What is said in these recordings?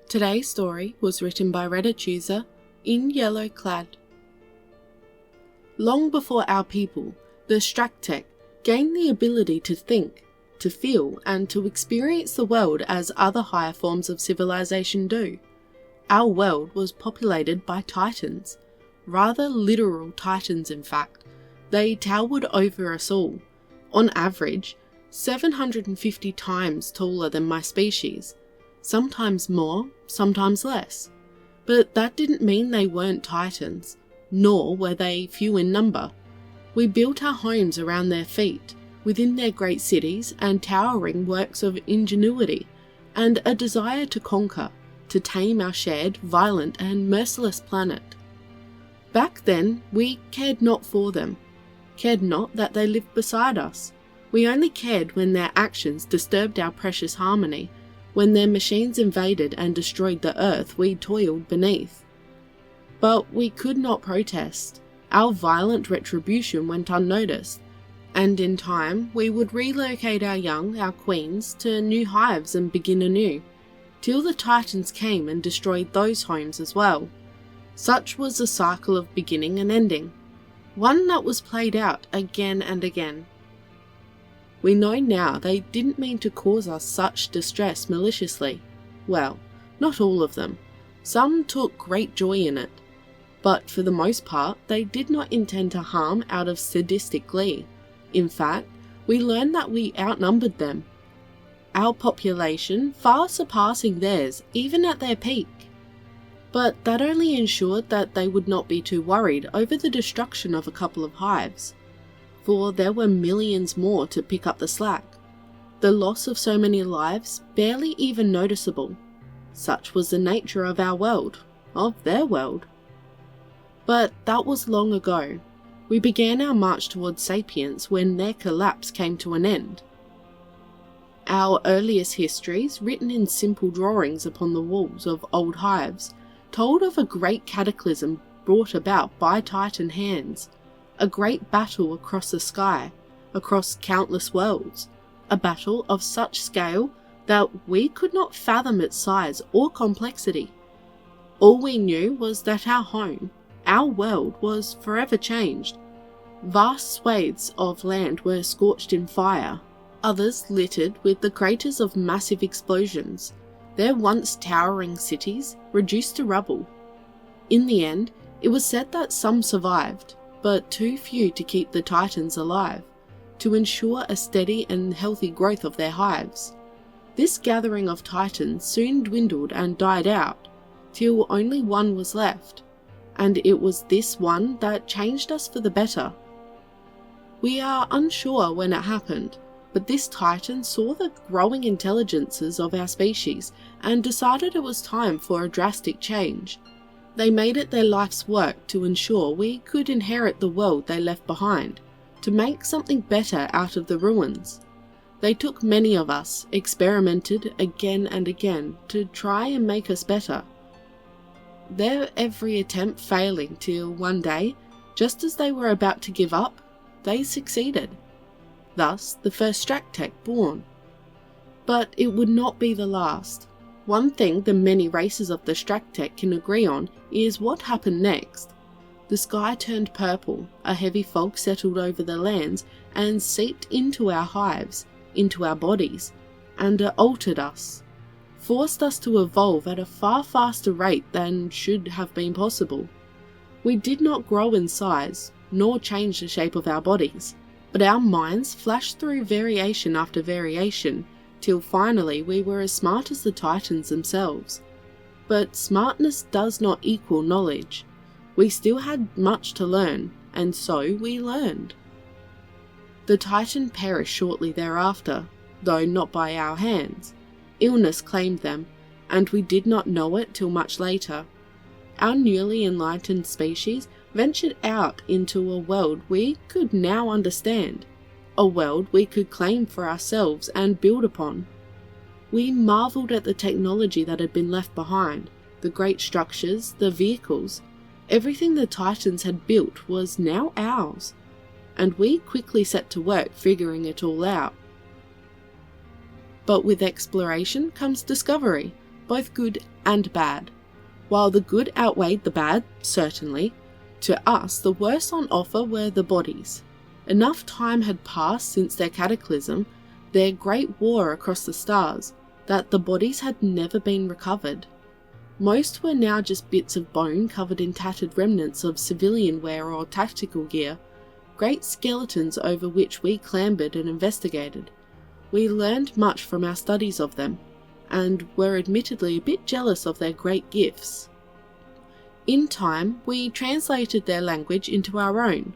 Today's story was written by Reddit user In Yellow Clad. Long before our people, the Straktech gained the ability to think, to feel, and to experience the world as other higher forms of civilization do. Our world was populated by titans, rather literal titans in fact. They towered over us all, on average 750 times taller than my species. Sometimes more, sometimes less. But that didn't mean they weren't titans, nor were they few in number. We built our homes around their feet, within their great cities and towering works of ingenuity, and a desire to conquer, to tame our shared, violent and merciless planet. Back then, we cared not for them, cared not that they lived beside us. We only cared when their actions disturbed our precious harmony, when their machines invaded and destroyed the earth we toiled beneath. But we could not protest. Our violent retribution went unnoticed, and in time we would relocate our young, our queens, to new hives and begin anew, till the titans came and destroyed those homes as well. Such was the cycle of beginning and ending, one that was played out again and again. We know now they didn't mean to cause us such distress maliciously. Well, not all of them. Some took great joy in it. But for the most part, they did not intend to harm out of sadistic glee. In fact, we learned that we outnumbered them, our population far surpassing theirs even at their peak. But that only ensured that they would not be too worried over the destruction of a couple of hives, for there were millions more to pick up the slack. The loss of so many lives barely even noticeable. Such was the nature of our world, of their world. But that was long ago. We began our march towards sapience when their collapse came to an end. Our earliest histories, written in simple drawings upon the walls of old hives, told of a great cataclysm brought about by Titan hands, a great battle across the sky, across countless worlds, a battle of such scale that we could not fathom its size or complexity. All we knew was that our home, our world, was forever changed. Vast swathes of land were scorched in fire, others littered with the craters of massive explosions, their once towering cities reduced to rubble. In the end, it was said that some survived, but too few to keep the titans alive, to ensure a steady and healthy growth of their hives. This gathering of titans soon dwindled and died out, till only one was left, and it was this one that changed us for the better. We are unsure when it happened, but this titan saw the growing intelligences of our species and decided it was time for a drastic change. They made it their life's work to ensure we could inherit the world they left behind, to make something better out of the ruins. They took many of us, experimented again and again to try and make us better. Their every attempt failing till one day, just as they were about to give up, they succeeded. Thus the first Straktech born. But it would not be the last. One thing the many races of the Straktech can agree on is what happened next. The sky turned purple, a heavy fog settled over the lands and seeped into our hives, into our bodies, and altered us, forced us to evolve at a far faster rate than should have been possible. We did not grow in size, nor change the shape of our bodies, but our minds flashed through variation after variation, till finally we were as smart as the titans themselves. But smartness does not equal knowledge. We still had much to learn, and so we learned. The titan perished shortly thereafter, though not by our hands. Illness claimed them, and we did not know it till much later. Our newly enlightened species ventured out into a world we could now understand, a world we could claim for ourselves and build upon. We marvelled at the technology that had been left behind, the great structures, the vehicles, Everything the Titans had built was now ours, and we quickly set to work figuring it all out. But with exploration comes discovery, both good and bad. While the good outweighed the bad, certainly, to us the worst on offer were the bodies. Enough time had passed since their cataclysm, their great war across the stars, that the bodies had never been recovered. Most were now just bits of bone covered in tattered remnants of civilian wear or tactical gear, great skeletons over which we clambered and investigated. We learned much from our studies of them, and were admittedly a bit jealous of their great gifts. In time, we translated their language into our own,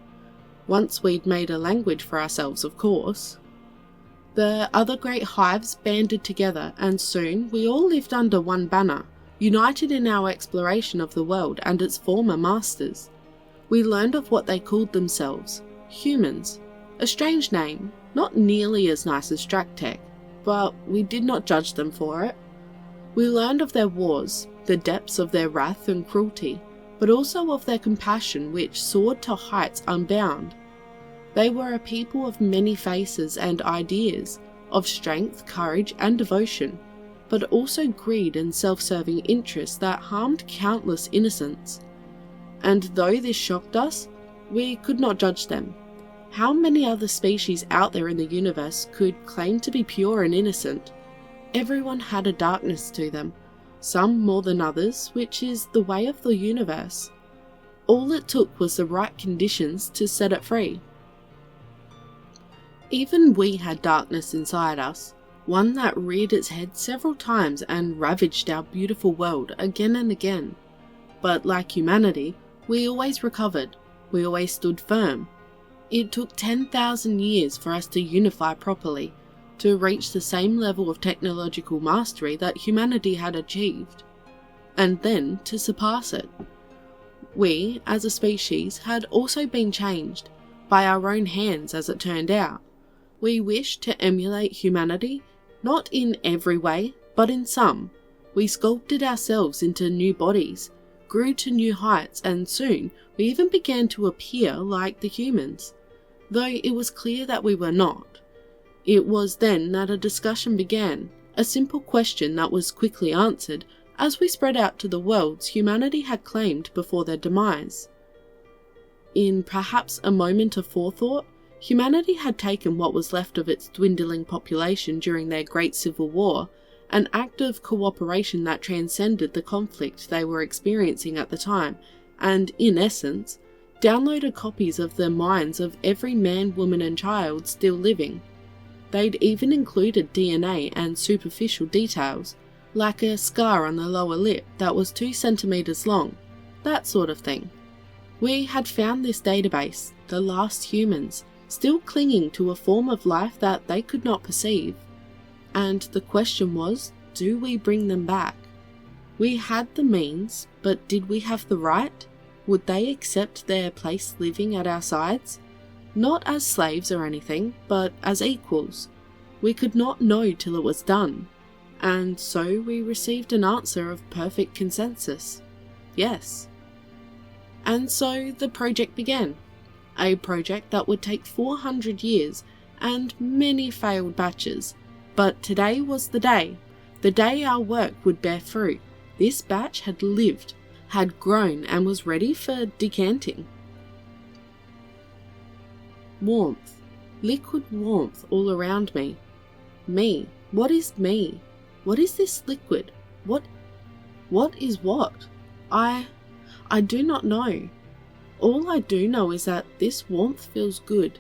once we'd made a language for ourselves, of course. The other great hives banded together, and soon we all lived under one banner, united in our exploration of the world and its former masters. We learned of what they called themselves, humans, a strange name, not nearly as nice as Strattek, but we did not judge them for it. We learned of their wars, the depths of their wrath and cruelty, but also of their compassion which soared to heights unbound. They were a people of many faces and ideas, of strength, courage and devotion, but also greed and self-serving interests that harmed countless innocents. And though this shocked us, we could not judge them. How many other species out there in the universe could claim to be pure and innocent? Everyone had a darkness to them, some more than others, which is the way of the universe. All it took was the right conditions to set it free. Even we had darkness inside us, one that reared its head several times and ravaged our beautiful world again and again. But like humanity, we always recovered, we always stood firm. It took 10,000 years for us to unify properly, to reach the same level of technological mastery that humanity had achieved, and then to surpass it. We, as a species, had also been changed, by our own hands as it turned out. We wished to emulate humanity, not in every way, but in some. We sculpted ourselves into new bodies, grew to new heights, and soon we even began to appear like the humans, though it was clear that we were not. It was then that a discussion began, a simple question that was quickly answered as we spread out to the worlds humanity had claimed before their demise. In perhaps a moment of forethought, humanity had taken what was left of its dwindling population during their Great Civil War, an act of cooperation that transcended the conflict they were experiencing at the time, and, in essence, downloaded copies of the minds of every man, woman and child still living. They'd even included DNA and superficial details, like a scar on the lower lip that was 2 centimeters long, that sort of thing. We had found this database, the last humans, still clinging to a form of life that they could not perceive. And the question was, do we bring them back? We had the means, but did we have the right? Would they accept their place living at our sides? Not as slaves or anything, but as equals. We could not know till it was done. And so we received an answer of perfect consensus. Yes. And so the project began. A project that would take 400 years and many failed batches. But today was the day our work would bear fruit. This batch had lived, had grown and was ready for decanting. Warmth, liquid warmth all around me. Me, what is me? What is this liquid? What is what? I do not know. All I do know is that this warmth feels good.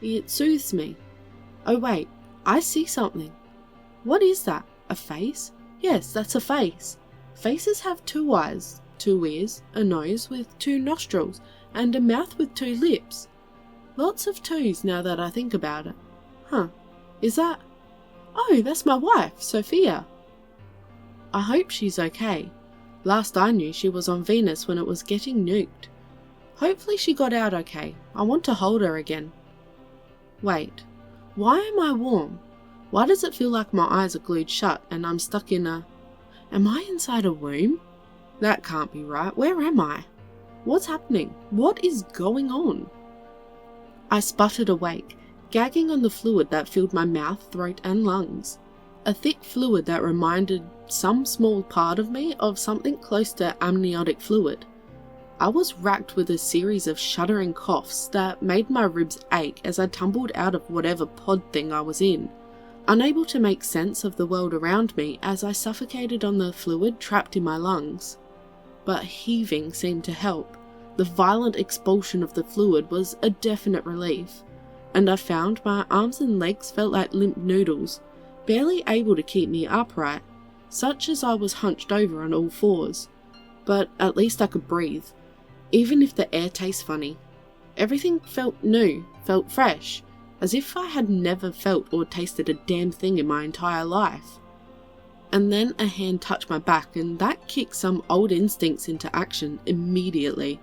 It soothes me. Oh wait, I see something. What is that? A face? Yes, that's a face. Faces have 2 eyes, 2 ears, a nose with 2 nostrils, and a mouth with 2 lips. Lots of 2s now that I think about it. Huh, is that... Oh, that's my wife, Sophia. I hope she's okay. Last I knew she was on Venus when it was getting nuked. Hopefully she got out okay. I want to hold her again. Wait, why am I warm? Why does it feel like my eyes are glued shut and I'm stuck in a... Am I inside a womb? That can't be right. Where am I? What's happening? What is going on? I sputtered awake, gagging on the fluid that filled my mouth, throat and lungs. A thick fluid that reminded some small part of me of something close to amniotic fluid. I was racked with a series of shuddering coughs that made my ribs ache as I tumbled out of whatever pod thing I was in, unable to make sense of the world around me as I suffocated on the fluid trapped in my lungs. But heaving seemed to help. The violent expulsion of the fluid was a definite relief, and I found my arms and legs felt like limp noodles, barely able to keep me upright, such as I was hunched over on all fours. But at least I could breathe, even if the air tastes funny. Everything felt new, felt fresh, as if I had never felt or tasted a damn thing in my entire life. And then a hand touched my back, and that kicked some old instincts into action immediately.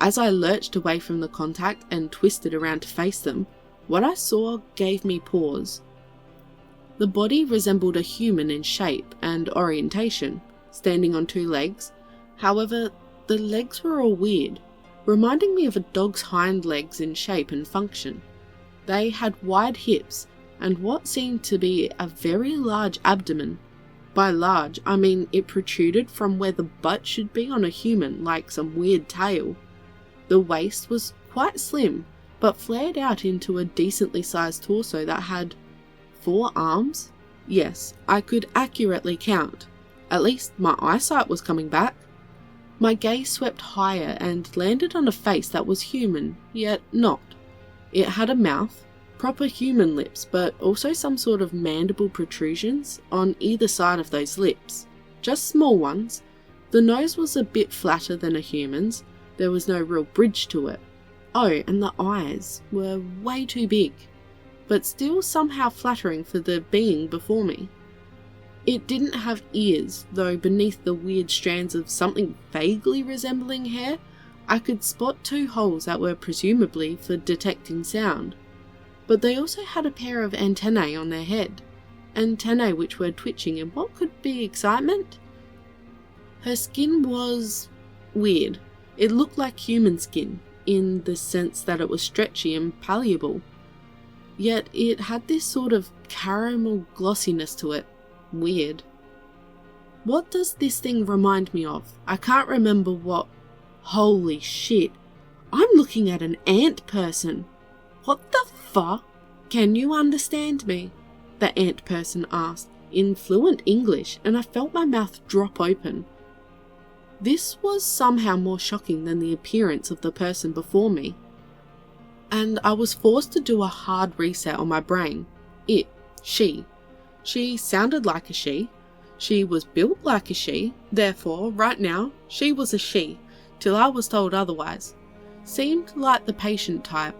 As I lurched away from the contact and twisted around to face them, what I saw gave me pause. The body resembled a human in shape and orientation, standing on two legs. However, the legs were all weird, reminding me of a dog's hind legs in shape and function. They had wide hips and what seemed to be a very large abdomen. By large, I mean it protruded from where the butt should be on a human like some weird tail. The waist was quite slim, but flared out into a decently sized torso that had 4 arms? Yes, I could accurately count. At least my eyesight was coming back. My gaze swept higher and landed on a face that was human, yet not. It had a mouth, proper human lips, but also some sort of mandible protrusions on either side of those lips. Just small ones. The nose was a bit flatter than a human's. There was no real bridge to it. Oh, and the eyes were way too big, but still somehow flattering for the being before me. It didn't have ears, though beneath the weird strands of something vaguely resembling hair, I could spot 2 holes that were presumably for detecting sound. But they also had a pair of antennae on their head, antennae which were twitching in what could be excitement. Her skin was weird. It looked like human skin, in the sense that it was stretchy and malleable. Yet it had this sort of caramel glossiness to it. Weird. What does this thing remind me of? I can't remember what. Holy shit. I'm looking at an ant person. What the fuck? Can you understand me? The ant person asked, in fluent English, and I felt my mouth drop open. This was somehow more shocking than the appearance of the person before me. And I was forced to do a hard reset on my brain. She. She sounded like a she. She was built like a she. Therefore, right now, she was a she, till I was told otherwise. Seemed like the patient type.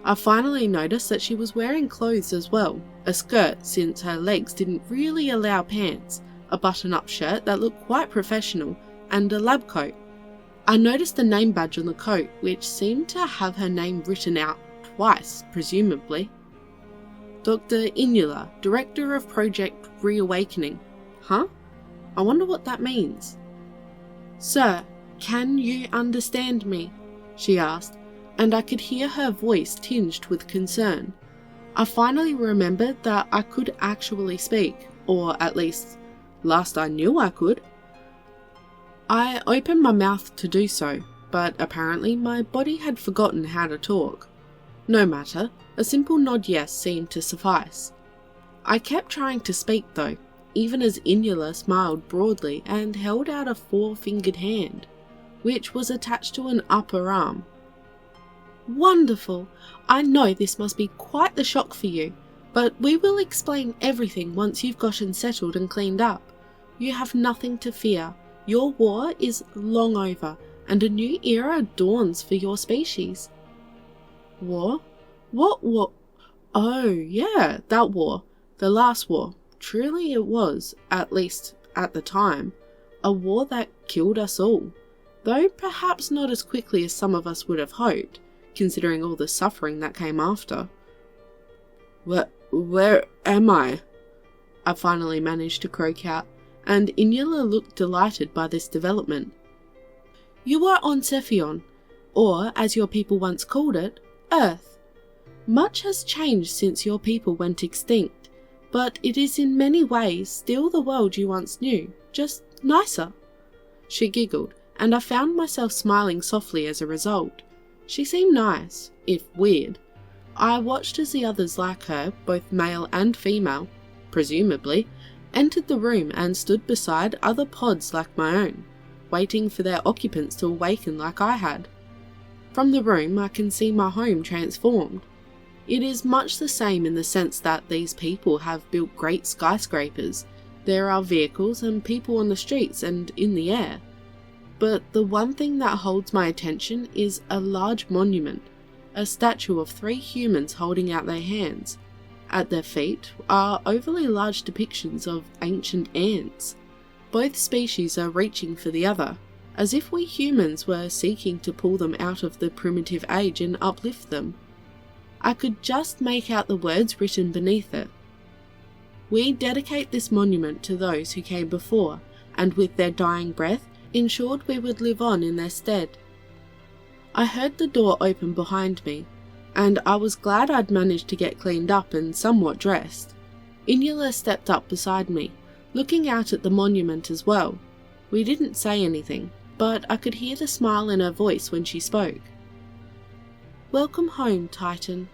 I finally noticed that she was wearing clothes as well. A skirt, since her legs didn't really allow pants, a button-up shirt that looked quite professional, and a lab coat. I noticed the name badge on the coat, which seemed to have her name written out twice, presumably. Dr. Inula, Director of Project Reawakening. Huh? I wonder what that means. Sir, can you understand me? She asked, and I could hear her voice tinged with concern. I finally remembered that I could actually speak, or at least, last I knew I could. I opened my mouth to do so, but apparently my body had forgotten how to talk. No matter, a simple nod yes seemed to suffice. I kept trying to speak though, even as Inula smiled broadly and held out a 4-fingered hand, which was attached to an upper arm. Wonderful! I know this must be quite the shock for you, but we will explain everything once you've gotten settled and cleaned up. You have nothing to fear. Your war is long over, and a new era dawns for your species. War? What war? Oh, yeah, that war. The last war. Truly it was, at least at the time, a war that killed us all. Though perhaps not as quickly as some of us would have hoped, considering all the suffering that came after. Where am I? I finally managed to croak out, and Inula looked delighted by this development. You are on Cephion, or, as your people once called it, Earth. Much has changed since your people went extinct, but it is in many ways still the world you once knew, just nicer." She giggled, and I found myself smiling softly as a result. She seemed nice, if weird. I watched as the others like her, both male and female, presumably, entered the room and stood beside other pods like my own, waiting for their occupants to awaken like I had. From the room I can see my home transformed. It is much the same in the sense that these people have built great skyscrapers. There are vehicles and people on the streets and in the air. But the one thing that holds my attention is a large monument, a statue of 3 humans holding out their hands. At their feet are overly large depictions of ancient ants. Both species are reaching for the other, as if we humans were seeking to pull them out of the primitive age and uplift them. I could just make out the words written beneath it. "We dedicate this monument to those who came before, and with their dying breath, ensured we would live on in their stead." I heard the door open behind me, and I was glad I'd managed to get cleaned up and somewhat dressed. Inula stepped up beside me, looking out at the monument as well. We didn't say anything, but I could hear the smile in her voice when she spoke. "Welcome home, Titan."